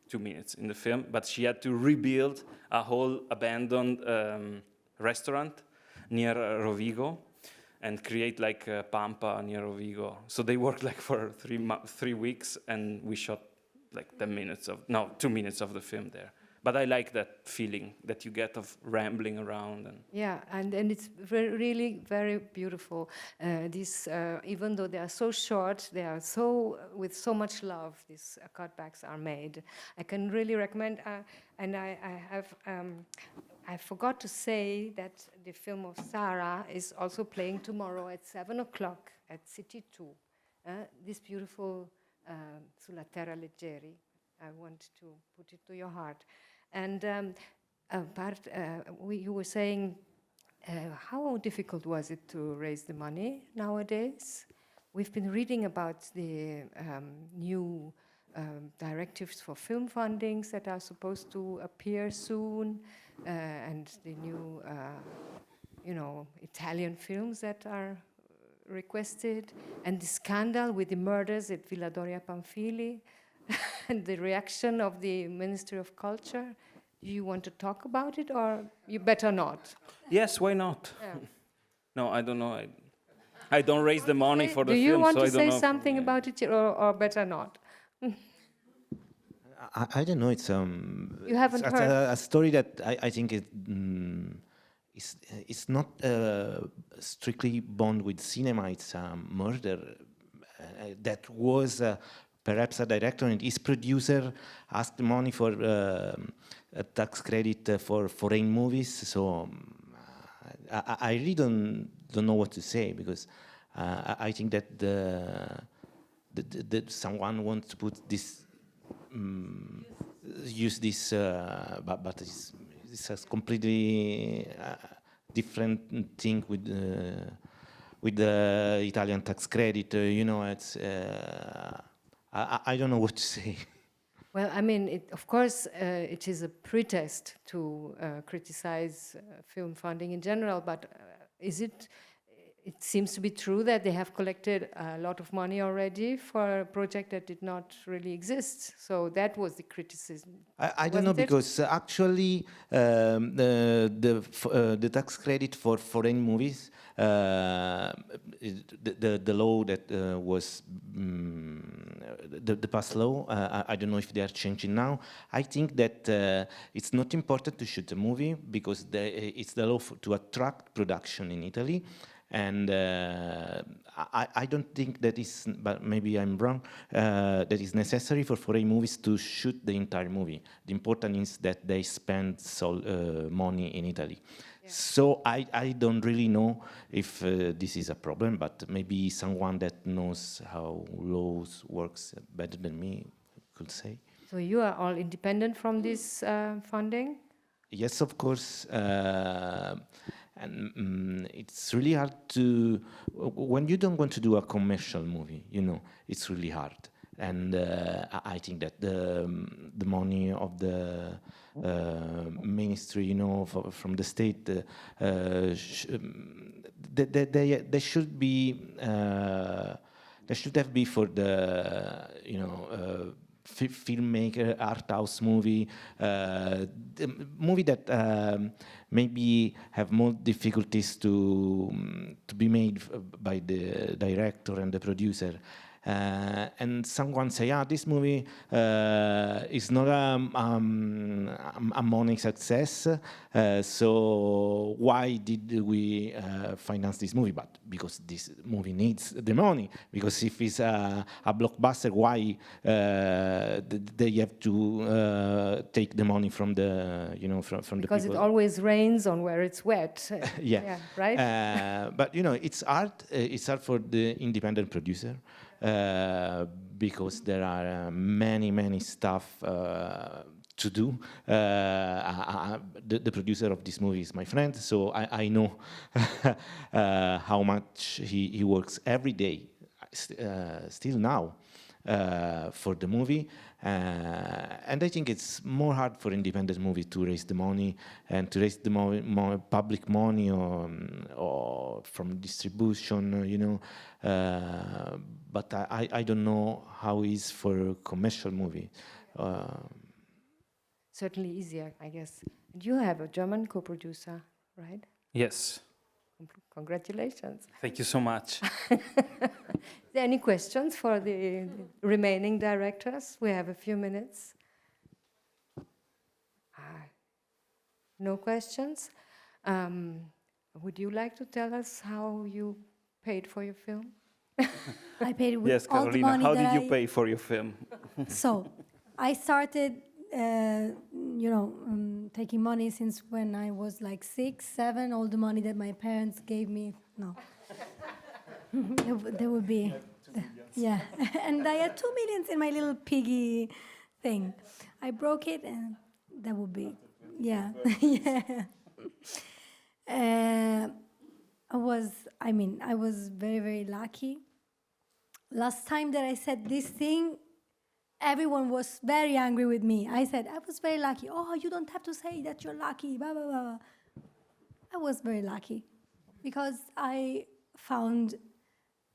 2 minutes in the film, but she had to rebuild a whole abandoned restaurant near Rovigo and create like a Pampa near Rovigo. So they worked like for 3 weeks, and we shot like 2 minutes of the film there. But I like that feeling that you get of rambling around. And Yeah, and it's really very beautiful. Even though they are so short, they are so with so much love. These cutbacks are made. I can really recommend. And I forgot to say that the film of Sara is also playing tomorrow at 7:00 at City 2. This beautiful Sulla Terra Leggeri. I want to put it to your heart. And you were saying, how difficult was it to raise the money nowadays? We've been reading about the new directives for film fundings that are supposed to appear soon, and the new, Italian films that are requested, and the scandal with the murders at Villa Doria Pamphili. And the reaction of the Ministry of Culture. Do you want to talk about it, or you better not? yes, why not? Yeah. No, I don't know. I don't raise the money for the Do you film, want so to I don't say know. something about it, or better not? I don't know. It's You haven't it's heard? a story that I think it's not strictly bound with cinema. It's a murder that was perhaps a director and his producer asked money for a tax credit for foreign movies. So I really don't know what to say because I think that someone wants to put this. Use this, but it's a completely different thing with the Italian tax credit. It's I don't know what to say. Well, I mean, of course, it is a pretext to criticize film funding in general, but it seems to be true that they have collected a lot of money already for a project that did not really exist. So that was the criticism. I don't know, Wasn't it? because actually the tax credit for foreign movies, the law that was the past law, I don't know if they are changing now. I think that it's not important to shoot a movie because it's the law to attract production in Italy. And I don't think that is, but maybe I'm wrong, that is necessary for foreign movies to shoot the entire movie. The important is that they spend money in Italy. Yeah. So I don't really know if this is a problem, but maybe someone that knows how laws works better than me could say. So you are all independent from this funding? Yes, of course. And it's really hard to, when you don't want to do a commercial movie, it's really hard. And I think that the money of the ministry, from the state, they should be, they should have been for the, filmmaker, art house movie, the movie that maybe have more difficulties to be made by the director and the producer. And someone say, this movie is not a money success, so why did we finance this movie? But because this movie needs the money, because if it's a blockbuster, why they have to take the money from the, from the Because people? it always rains on where it's wet. Yeah. Right? But it's hard. It's hard for the independent producer because there are many stuff to do. The producer of this movie is my friend, so I know how much he works every day, still now, for the movie. And I think it's more hard for independent movie to raise the money and to raise the more public money or from distribution, but I don't know how it is for a commercial movie. Certainly easier, I guess. And you have a German co-producer, right? Yes. Congratulations. Thank you so much. Are there any questions for the remaining directors? We have a few minutes. No questions? Would you like to tell us how you paid for your film? I paid with Yes, all the Carolina, money how that did you pay for your film? So, I started, taking money since when I was like 6, 7. All the money that my parents gave me, no. there would be, yeah. And I had 2 million in my little piggy thing. I broke it, and that would be, yeah, yeah. I was very, very lucky. Last time that I said this thing, everyone was very angry with me. I said, I was very lucky. Oh, you don't have to say that you're lucky, blah, blah, blah. I was very lucky because I found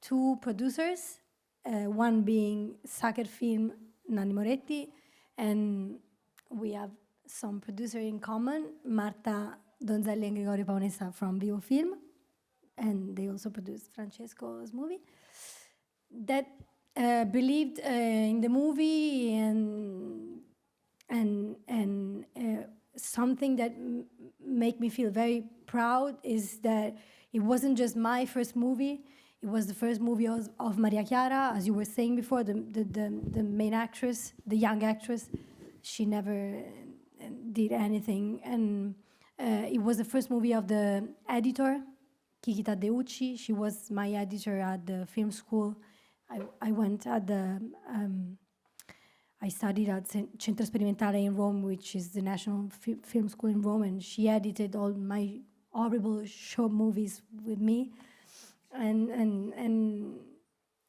2 producers, one being Sacred Film, Nanni Moretti, and we have some producer in common, Marta Donzelli and Gregorio Pavone from Vivo Film, and they also produced Francesco's movie, that believed in the movie and something that made me feel very proud is that it wasn't just my first movie. It was the first movie of Maria Chiara, as you were saying before, the main actress, the young actress. She never did anything. And it was the first movie of the editor, Kiki Taddeucci. She was my editor at the film school. I went at the... I studied at Centro Sperimentale in Rome, which is the national film school in Rome, and she edited all my horrible short movies with me. And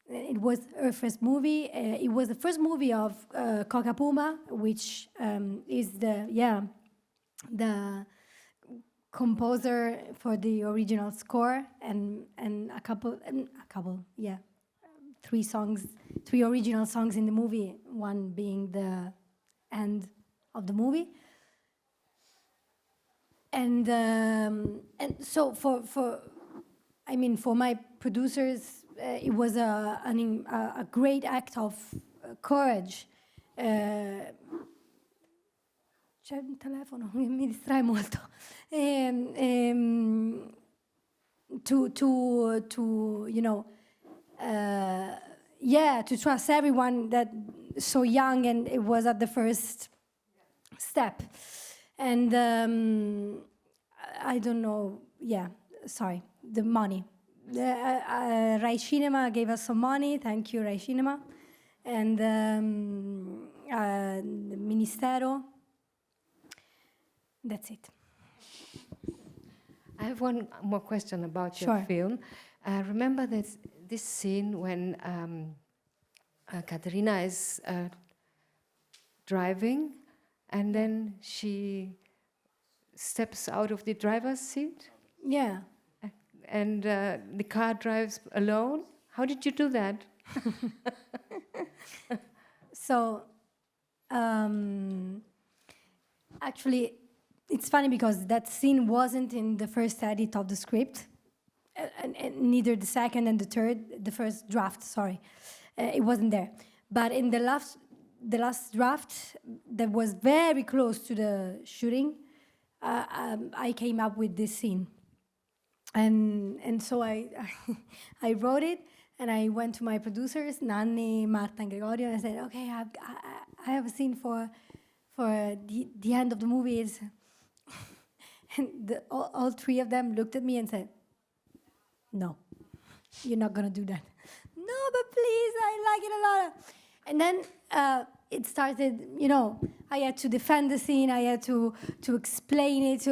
it was her first movie. It was the first movie of Coca Puma, which is the composer for the original score, and a couple, 3 original songs in the movie, one being the end of the movie. And so for my producers, it was a great act of courage. C'è un telefono che mi distrae molto. To trust everyone that so young, and it was at the first step. And I don't know, the money. Rai Cinema gave us some money, thank you Rai Cinema. And the Ministero, that's it. I have one more question about Sure. your film. Remember this scene when Caterina is driving, and then she steps out of the driver's seat? Yeah. And the car drives alone? How did you do that? So, actually, it's funny because that scene wasn't in the first edit of the script, and neither the second and the third, the first draft, sorry. it wasn't there. But in the last draft that was very close to the shooting, I came up with this scene. And so I I wrote it, and I went to my producers, Nanni, Marta, and Gregorio, and I said, okay, I have a scene for the end of the movie. Is and all three of them looked at me and said, no, you're not gonna do that. No, but please, I like it a lot. And then it started, you know, I had to defend the scene, I had to explain it,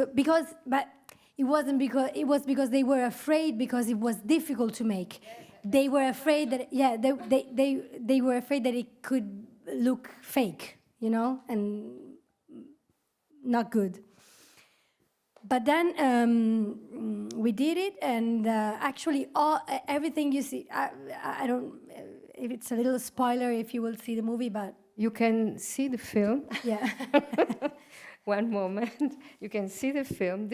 but it wasn't because, it was because they were afraid, because it was difficult to make. They were afraid that, they were afraid that it could look fake, you know, and not good. But then we did it, and actually everything you see, I don't, if it's a little spoiler if you will see the movie, but... You can see the film. Yeah. One moment. You can see the film.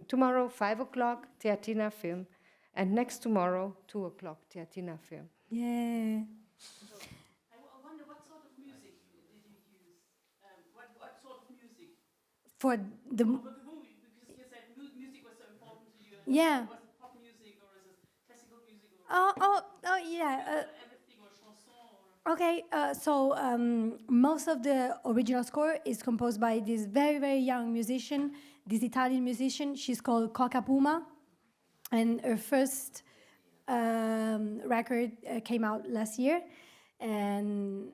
Tomorrow, 5 o'clock, Teatina film. And next tomorrow, 2 o'clock, Teatina film. Yeah. I wonder what sort of music did you use? What sort of music? For the... For the movie, because you said music was so important to you. Yeah. Was it pop music, or is it classical music? Or yeah. everything, or chanson? Or Okay, so most of the original score is composed by this very, very young musician, this Italian musician. She's called Coca Puma, and her first record came out last year, and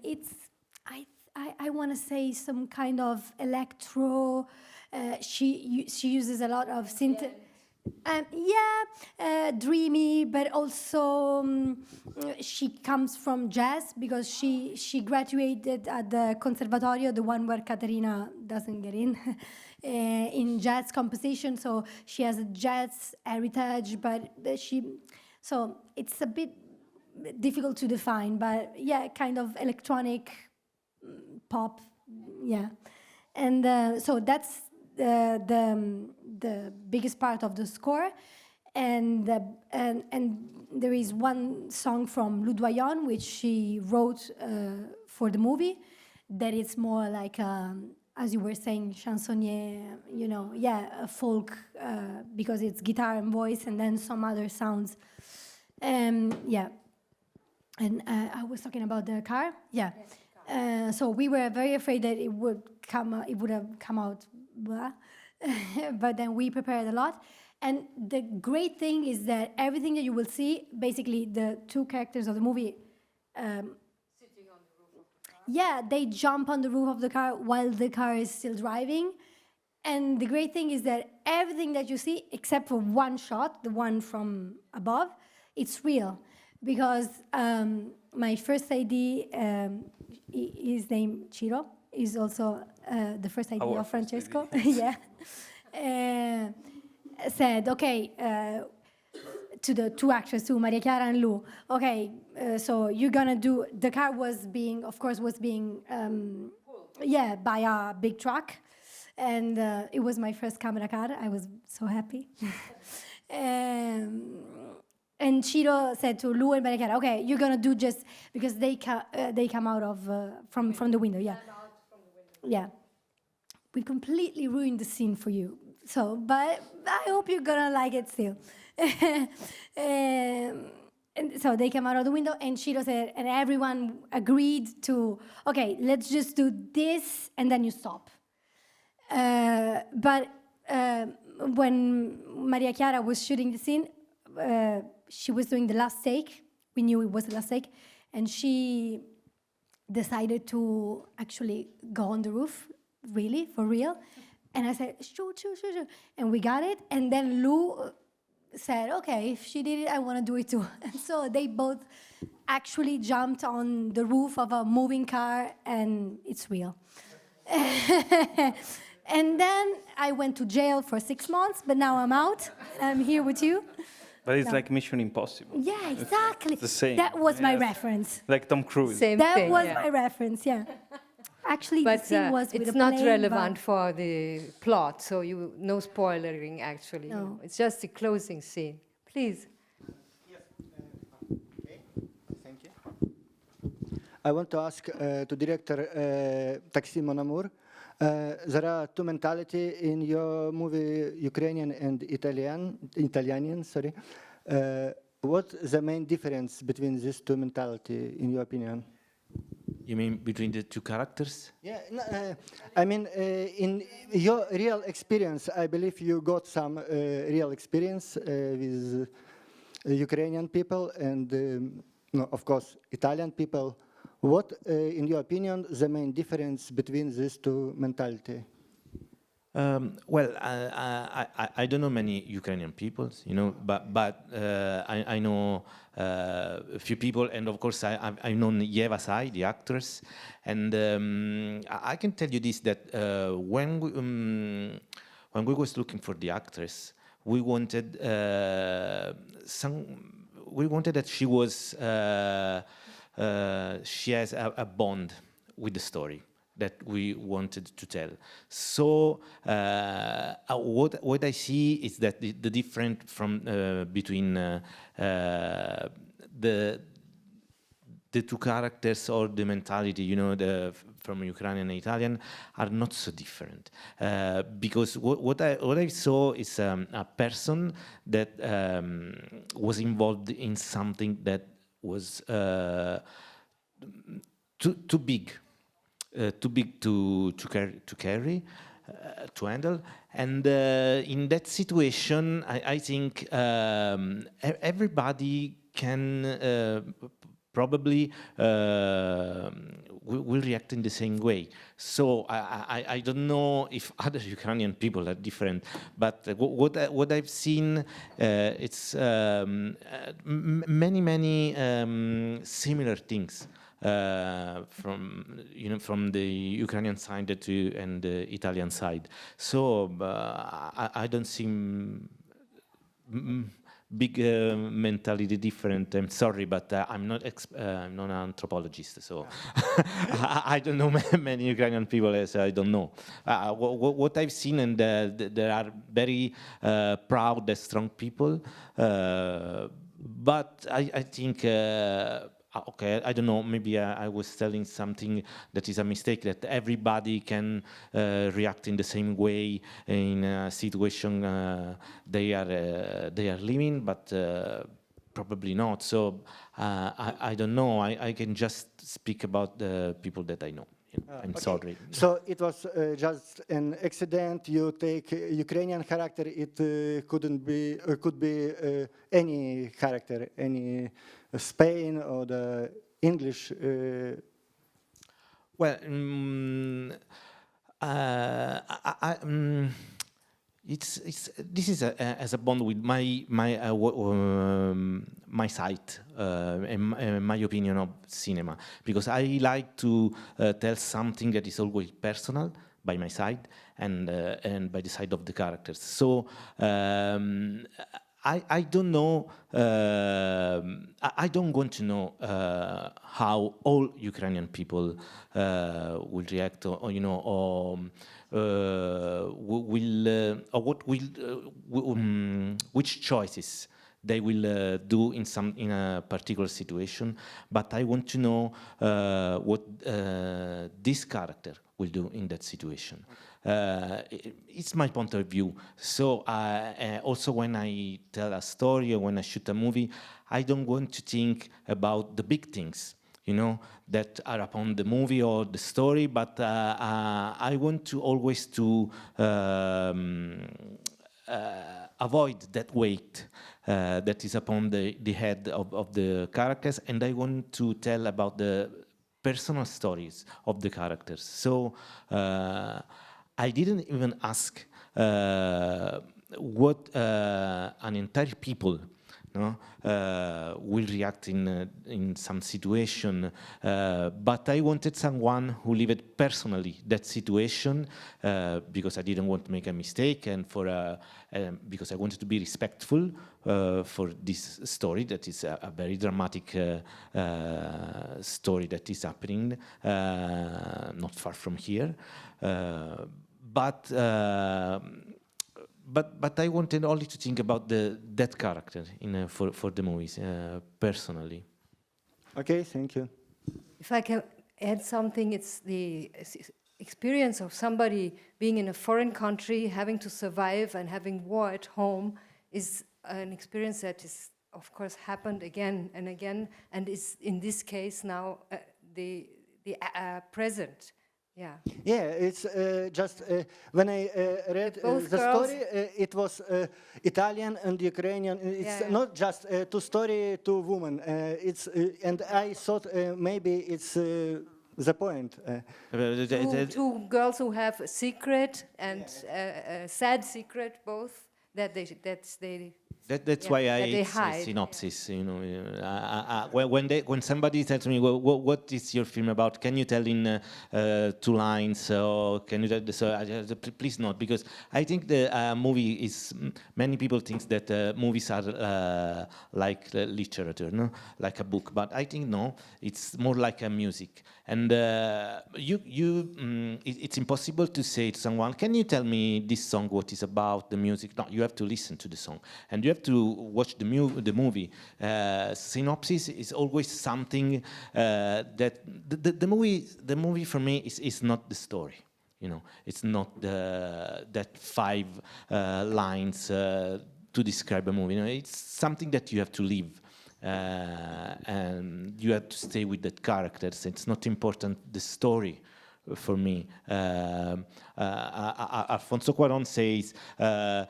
it's I want to say some kind of electro. She uses a lot of synth. Dreamy, but also she comes from jazz, because she graduated at the Conservatorio, the one where Caterina doesn't get in jazz composition. So she has a jazz heritage, but so it's a bit difficult to define, but yeah, kind of electronic pop, yeah. And so that's the biggest part of the score, and there is one song from Loudoyon which she wrote for the movie, that it's more like as you were saying, chansonnier, you know, a folk, because it's guitar and voice, and then some other sounds, and I was talking about the car, so we were very afraid that it would have come out blah. But then we prepared a lot, and the great thing is that everything that you will see, basically the two characters of the movie, Sitting on the roof of the car. they jump on the roof of the car while the car is still driving. And the great thing is that everything that you see, except for one shot, the one from above, it's real, because my first AD, his name Ciro, is also the first AD of Francesco. Said, okay, to the two actors, to Maria Chiara and Lou, okay, so you're gonna do, the car was being by a big truck, and it was my first camera car. I was so happy. And Ciro said to Lou and Maria Chiara, okay, you're gonna do just, because they come out of from the window, yeah. We completely ruined the scene for you. So, but I hope you're gonna like it still. And so they came out of the window, and Ciro said, and everyone agreed to, okay, let's just do this, and then you stop. But when Maria Chiara was shooting the scene, she was doing the last take. We knew it was the last take, and she decided to actually go on the roof, really, for real. And I said, shoot. And we got it. And then Lou said, okay, if she did it, I want to do it too. And so they both actually jumped on the roof of a moving car, and it's real. And then I went to jail for 6 months, but now I'm out. I'm here with you. But it's like Mission Impossible. Yeah, exactly. It's the same. That was my reference. Like Tom Cruise. Same That thing. was my reference, yeah. Actually, But the scene was with it's a not plane, relevant for the plot, so no spoilering actually. No. It's just the closing scene. Please. Yes. Okay. Thank I want to ask to director Taxi MONAMOUR. There are two mentality in your movie, Ukrainian and Italian. Sorry. What's the main difference between these two mentality, in your opinion? You mean between the two characters? Yeah, no, I mean, in your real experience, I believe you got some real experience with Ukrainian people and, no, of course, Italian people. What, in your opinion, the main difference between these two mentality? Well, I don't know many Ukrainian peoples, you know, but I know a few people, and of course I know Yeva Sai, the actress, and I can tell you this, that when we was looking for the actress, we wanted that she was she has a bond with the story that we wanted to tell. So what I see is that the difference from between the two characters or the mentality, you know, from Ukrainian and Italian, are not so different. Because what I saw is a person that was involved in something that was too big to carry, to handle, and in that situation, I think everybody can probably will react in the same way. So I don't know if other Ukrainian people are different, but what I've seen, it's many similar things. From the Ukrainian side and the Italian side. So I don't see big mentality different. I'm sorry, but I'm not an anthropologist, so I don't know many Ukrainian people, as I don't know. What I've seen, and there are very proud and strong people, but I think okay, I don't know, maybe I was telling something that is a mistake, that everybody can react in the same way in a situation they are living, but probably not. So I don't know, I can just speak about the people that I know. I'm Okay. sorry. So it was just an accident. You take Ukrainian character. It could be any character, any Spain or the English. Well, this is as a bond with my side and my opinion of cinema, because I like to tell something that is always personal by my side and by the side of the characters. So I don't know. I don't want to know how all Ukrainian people will react, or you know, or which choices they will do in a particular situation. But I want to know what this character will do in that situation. It's my point of view. So also when I tell a story or when I shoot a movie, I don't want to think about the big things, you know, that are upon the movie or the story, but I want to always to avoid that weight that is upon the head of the characters, and I want to tell about the personal stories of the characters. So I didn't even ask what an entire people will react in some situation, but I wanted someone who lived personally that situation, because I didn't want to make a mistake, and because I wanted to be respectful for this story that is a very dramatic story that is happening not far from here, but I wanted only to think about that character for the movies personally. Okay, thank you. If I can add something, it's the experience of somebody being in a foreign country, having to survive and having war at home is an experience that is, of course, happened again and again, and is in this case now the present. Yeah. Yeah, it's just when I read Both the girls- story, it was Italian and Ukrainian. It's Yeah. not just two story, two women. It's and I thought maybe it's the point. Two girls who have a secret and a sad secret, both that they That's Yeah, why I that they hate hide. synopsis. You know, when somebody says to me, well, what is your film about? Can you tell in 2 lines, or can you tell? So please not, because I think the movie is. Many people think that movies are like literature, no, like a book. But I think no, it's more like a music. And it's impossible to say to someone, "Can you tell me this song? What is about the music?" No, you have to listen to the song, and you have to watch the movie. Synopsis is always something that the movie for me is not the story. You know, it's not that 5 lines to describe a movie. You know, it's something that you have to live. And you have to stay with that characters. It's not important the story for me. Alfonso Cuarón says la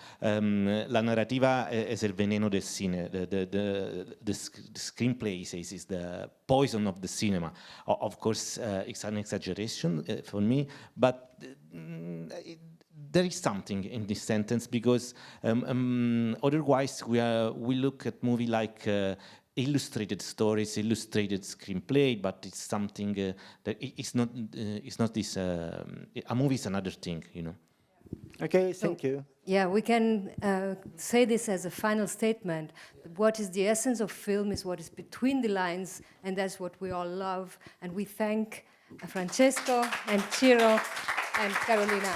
narrativa es el veneno del cine. The screenplay, he says, is the poison of the cinema. Of course, it's an exaggeration for me, but there is something in this sentence, because otherwise we look at movie like illustrated stories, illustrated screenplay, but it's something that it's not this. A movie is another thing, you know. Okay, thank you. Yeah, we can say this as a final statement. What is the essence of film is what is between the lines, and that's what we all love. And we thank Francesco and Ciro and Carolina.